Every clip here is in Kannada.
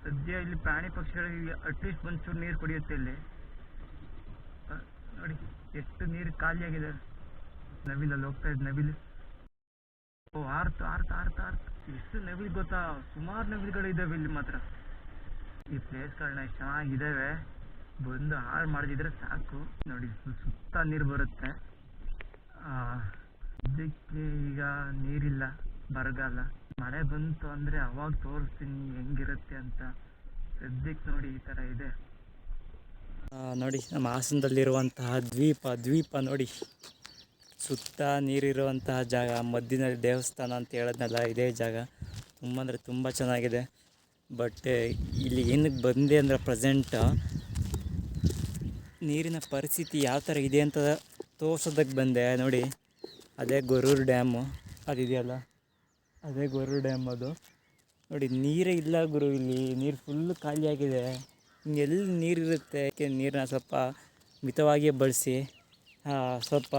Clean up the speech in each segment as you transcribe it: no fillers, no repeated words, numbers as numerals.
ಸದ್ಯ ಇಲ್ಲಿ ಪ್ರಾಣಿ ಪಕ್ಷಿಗಳಿಗೆ ಅಟ್ಲೀಸ್ಟ್ ಒಂಚೂರು ನೀರು ಕುಡಿಯುತ್ತೆ ಇಲ್ಲಿ. ನೋಡಿ ಎಷ್ಟು ನೀರು ಖಾಲಿಯಾಗಿದೆ. ನವಿಲಲ್ಲಿ ಹೋಗ್ತಾ ಇದ್ದು ನವಿಲು. ಓ ಆರ್ತು ಆರ್ತು ಆರ್ತು ಆರ್ತು. ಎಷ್ಟು ನವಿಲು ಗೊತ್ತಾ, ಸುಮಾರು ನವಿಲುಗಳಿದ್ದಾವೆ ಇಲ್ಲಿ ಮಾತ್ರ. ಈ ಪ್ಲೇಸ್ಗಳನ್ನ ಎಷ್ಟು ಚೆನ್ನಾಗಿದ್ದಾವೆ, ಬಂದು ಹಾಳು ಮಾಡಿದ್ರೆ ಸಾಕು. ನೋಡಿ ಸುತ್ತ ನೀರು ಬರುತ್ತೆ. ಇದಕ್ಕೆ ಈಗ ನೀರಿಲ್ಲ, ಬರಗಾಲ. ಮಳೆ ಬಂತು ಅಂದರೆ ಅವಾಗ ತೋರಿಸ್ತೀನಿ ಹೆಂಗಿರುತ್ತೆ ಅಂತ. ಸದ್ಯಕ್ಕೆ ನೋಡಿ ಈ ಥರ ಇದೆ. ನೋಡಿ ನಮ್ಮ ಹಾಸನದಲ್ಲಿರುವಂತಹ ದ್ವೀಪ ನೋಡಿ, ಸುತ್ತ ನೀರಿರುವಂತಹ ಜಾಗ, ಮಧ್ಯದಲ್ಲಿ ದೇವಸ್ಥಾನ ಅಂತ ಹೇಳೋದ್ನಲ್ಲ, ಇದೇ ಜಾಗ. ತುಂಬ ಅಂದರೆ ತುಂಬ ಚೆನ್ನಾಗಿದೆ. ಬಟ್ ಇಲ್ಲಿ ಏನಕ್ಕೆ ಬಂದೆ ಅಂದರೆ ಪ್ರೆಸೆಂಟ್ ನೀರಿನ ಪರಿಸ್ಥಿತಿ ಯಾವ ಥರ ಇದೆ ಅಂತ ತೋರ್ಸೋದಕ್ಕೆ ಬಂದೆ. ನೋಡಿ ಅದೇ ಗೊರೂರು ಡ್ಯಾಮು ಅದಿದೆಯಲ್ಲ, ಅದೇ ಗೊರೂರು ಡ್ಯಾಮ್. ಅದು ನೋಡಿ ನೀರೇ ಇಲ್ಲ ಗುರು, ಇಲ್ಲಿ ನೀರು ಫುಲ್ಲು ಖಾಲಿಯಾಗಿದೆ. ಎಲ್ಲಿ ನೀರಿರುತ್ತೆ, ನೀರನ್ನ ಸ್ವಲ್ಪ ಮಿತವಾಗಿ ಬಳಸಿ, ಸ್ವಲ್ಪ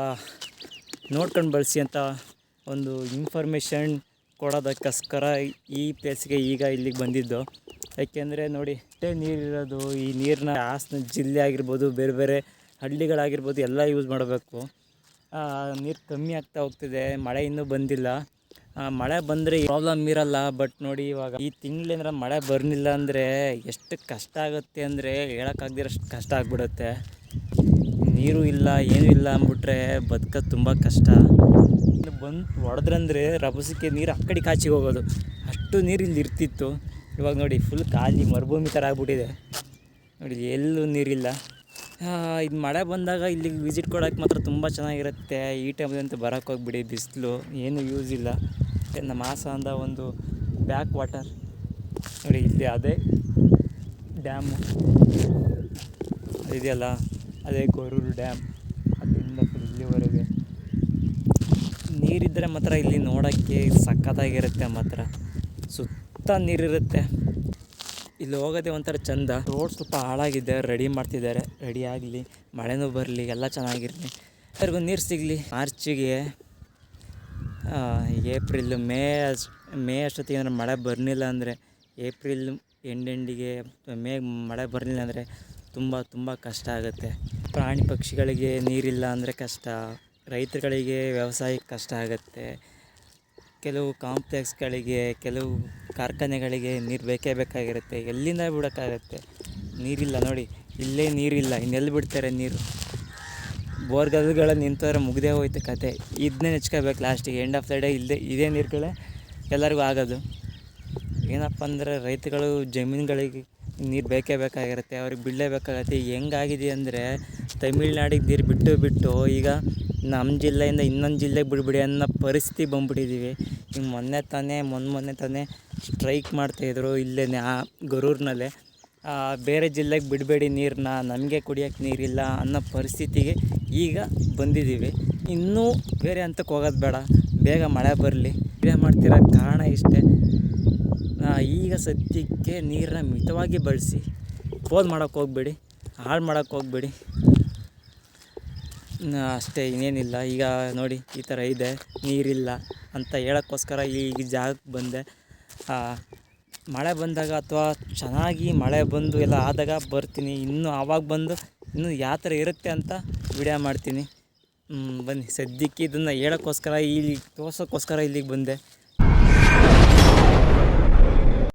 ನೋಡ್ಕೊಂಡು ಬಳಸಿ ಅಂತ ಒಂದು ಇನ್ಫಾರ್ಮೇಷನ್ ಕೊಡೋದಕ್ಕೋಸ್ಕರ ಈ ಪ್ಲೇಸ್ಗೆ ಈಗ ಇಲ್ಲಿಗೆ ಬಂದಿದ್ದು. ಯಾಕೆಂದರೆ ನೋಡಿ ಅಷ್ಟೇ ನೀರಿರೋದು, ಈ ನೀರನ್ನ ಹಾಸನ ಜಿಲ್ಲೆ ಆಗಿರ್ಬೋದು, ಬೇರೆ ಬೇರೆ ಹಳ್ಳಿಗಳಾಗಿರ್ಬೋದು ಎಲ್ಲ ಯೂಸ್ ಮಾಡಬೇಕು. ನೀರು ಕಮ್ಮಿ ಆಗ್ತಾ ಹೋಗ್ತಿದೆ, ಮಳೆ ಇನ್ನೂ ಬಂದಿಲ್ಲ. ಮಳೆ ಬಂದರೆ ಪ್ರಾಬ್ಲಮ್ ಇರಲ್ಲ. ಬಟ್ ನೋಡಿ ಇವಾಗ ಈ ತಿಂಗಳೇನಾರ ಮಳೆ ಬರಲಿಲ್ಲ ಅಂದರೆ ಎಷ್ಟು ಕಷ್ಟ ಆಗುತ್ತೆ ಅಂದರೆ ಹೇಳೋಕ್ಕಾಗ್ದಿರೋಷ್ಟು ಕಷ್ಟ ಆಗಿಬಿಡುತ್ತೆ. ನೀರು ಇಲ್ಲ ಏನೂ ಇಲ್ಲ ಅಂದ್ಬಿಟ್ರೆ ಬದುಕೋದು ತುಂಬ ಕಷ್ಟ. ಬಂದು ಹೊಡೆದ್ರಂದರೆ ರಭಸಕ್ಕೆ ನೀರು ಆ ಕಡೆ ಕಾಚಿಗೆ ಹೋಗೋದು, ಅಷ್ಟು ನೀರು ಇಲ್ಲಿ ಇರ್ತಿತ್ತು. ಇವಾಗ ನೋಡಿ ಫುಲ್ ಖಾಲಿ ಮರುಭೂಮಿ ಥರ ಆಗ್ಬಿಟ್ಟಿದೆ. ನೋಡಿ ಎಲ್ಲೂ ನೀರಿಲ್ಲ. ಇದು ಮಳೆ ಬಂದಾಗ ಇಲ್ಲಿಗೆ ವಿಸಿಟ್ ಕೊಡೋಕ್ಕೆ ಮಾತ್ರ ತುಂಬ ಚೆನ್ನಾಗಿರುತ್ತೆ. ಈ ಟೈಮಲ್ಲಂತೂ ಬರೋಕ್ಕೆ ಹೋಗ್ಬಿಡಿ, ಬಿಸಿಲು ಏನೂ ಯೂಸ್ ಇಲ್ಲ. ನಮ್ಮ ಹಾಸನದ ಒಂದು ಬ್ಯಾಕ್ ವಾಟರ್ ನೋಡಿ, ಇಲ್ಲಿ ಅದೇ ಡ್ಯಾಮು ಇದೆಯಲ್ಲ, ಅದೇ ಗೊರೂರು ಡ್ಯಾಮ್. ಅಲ್ಲಿಂದ ಫುಲ್ ಇಲ್ಲಿವರೆಗೆ ನೀರಿದ್ದರೆ ಮಾತ್ರ ಇಲ್ಲಿ ನೋಡೋಕ್ಕೆ ಸಖತ್ತಾಗಿರುತ್ತೆ. ಮಾತ್ರ ಸುತ್ತ ನೀರಿರುತ್ತೆ. ಇಲ್ಲಿ ಹೋಗೋದೇ ಒಂಥರ ಚಂದ. ರೋಡ್ ಸ್ವಲ್ಪ ಹಾಳಾಗಿದೆ, ರೆಡಿ ಮಾಡ್ತಿದ್ದಾರೆ. ರೆಡಿ ಆಗಲಿ, ಮಳೆನೂ ಬರಲಿ, ಎಲ್ಲ ಚೆನ್ನಾಗಿರಲಿ, ಎಲ್ಲರಿಗೂ ನೀರು ಸಿಗಲಿ. ಮಾರ್ಚಿಗೆ ಏಪ್ರಿಲ್ ಮೇ ಅಷ್ಟೊತ್ತಿಗೆ ಏನಾದ್ರು ಮಳೆ ಬರಲಿಲ್ಲ ಅಂದರೆ, ಏಪ್ರಿಲ್ ಎಂಡಿಗೆ ಮೇ ಮಳೆ ಬರಲಿಲ್ಲ ಅಂದರೆ ತುಂಬ ಕಷ್ಟ ಆಗುತ್ತೆ. ಪ್ರಾಣಿ ಪಕ್ಷಿಗಳಿಗೆ ನೀರಿಲ್ಲ ಅಂದರೆ ಕಷ್ಟ, ರೈತರುಗಳಿಗೆ ವ್ಯವಸಾಯಕ್ಕೆ ಕಷ್ಟ ಆಗುತ್ತೆ. ಕೆಲವು ಕಾಂಪ್ಲೆಕ್ಸ್ಗಳಿಗೆ, ಕೆಲವು ಕಾರ್ಖಾನೆಗಳಿಗೆ ನೀರು ಬೇಕೇ ಬೇಕಾಗಿರುತ್ತೆ. ಎಲ್ಲಿಂದ ಬಿಡೋಕ್ಕಾಗತ್ತೆ, ನೀರಿಲ್ಲ. ನೋಡಿ ಇಲ್ಲೇ ನೀರಿಲ್ಲ, ಇನ್ನೆಲ್ಲಿ ಬಿಡ್ತಾರೆ ನೀರು? ಬೋರ್ಗಲ್ಗಳು ನಿಂತವ್ರೆ ಮುಗ್ದೇ ಹೋಯ್ತು ಕತೆ. ಇದನ್ನೇ ನೆಚ್ಕೋಬೇಕು ಲಾಸ್ಟಿಗೆ, ಎಂಡ್ ಆಫ್ ದ ಡೇ ಇದೇ ನೀರುಗಳೇ ಎಲ್ಲರಿಗೂ ಆಗೋದು. ಏನಪ್ಪ ಅಂದರೆ ರೈತಗಳು ಜಮೀನುಗಳಿಗೆ ನೀರು ಬೇಕೇ ಬೇಕಾಗಿರುತ್ತೆ, ಅವ್ರಿಗೆ ಬಿಡಲೇಬೇಕಾಗತ್ತೆ. ಹೆಂಗಾಗಿದೆ ಅಂದರೆ ತಮಿಳ್ನಾಡಿಗೆ ನೀರು ಬಿಟ್ಟು ಈಗ ನಮ್ಮ ಜಿಲ್ಲೆಯಿಂದ ಇನ್ನೊಂದು ಜಿಲ್ಲೆಗೆ ಬಿಡ್ಬಿಡಿ ಅನ್ನೋ ಪರಿಸ್ಥಿತಿ ಬಂದ್ಬಿಟ್ಟಿದ್ದೀವಿ. ಈಗ ಮೊನ್ನೆ ತಾನೇ ಸ್ಟ್ರೈಕ್ ಮಾಡ್ತಾಯಿದ್ರು ಇಲ್ಲೇ ಗೊರೂರಿನಲ್ಲೇ. ಬೇರೆ ಜಿಲ್ಲೆಗೆ ಬಿಡಬೇಡಿ ನೀರನ್ನ, ನಮಗೆ ಕುಡಿಯೋಕ್ಕೆ ನೀರಿಲ್ಲ ಅನ್ನೋ ಪರಿಸ್ಥಿತಿಗೆ ಈಗ ಬಂದಿದ್ದೀವಿ. ಇನ್ನೂ ಬೇರೆ ಹಂತಕ್ಕೆ ಹೋಗೋದು ಬೇಡ, ಬೇಗ ಮಳೆ ಬರಲಿ. ಇದೇ ಮಾಡ್ತಿರೋ ಕಾರಣ ಇಷ್ಟೇ. ಈಗ ಸದ್ಯಕ್ಕೆ ನೀರನ್ನ ಮಿತವಾಗಿ ಬಳಸಿ, ಪೋಲ್ ಮಾಡೋಕ್ಕೆ ಹೋಗ್ಬೇಡಿ, ಹಾಳು ಮಾಡೋಕ್ಕೆ ಹೋಗ್ಬೇಡಿ, ಅಷ್ಟೇ, ಇನ್ನೇನಿಲ್ಲ. ಈಗ ನೋಡಿ ಈ ಥರ ಇದೆ, ನೀರಿಲ್ಲ ಅಂತ ಹೇಳೋಕ್ಕೋಸ್ಕರ ಈ ಜಾಗಕ್ಕೆ ಬಂದೆ. ಮಳೆ ಬಂದಾಗ ಅಥವಾ ಚೆನ್ನಾಗಿ ಮಳೆ ಬಂದು ಎಲ್ಲ ಆದಾಗ ಬರ್ತೀನಿ. ಇನ್ನೂ ಆವಾಗ ಬಂದು ಇನ್ನೂ ಯಾವ ಥರ ಇರುತ್ತೆ ಅಂತ ವಿಡಿಯೋ ಮಾಡ್ತೀನಿ. ಬನ್ನಿ, ಸದ್ಯಕ್ಕೆ ಇದನ್ನು ಹೇಳೋಕ್ಕೋಸ್ಕರ, ಇಲ್ಲಿ ತೋರ್ಸೋಕ್ಕೋಸ್ಕರ ಇಲ್ಲಿಗೆ ಬಂದೆ.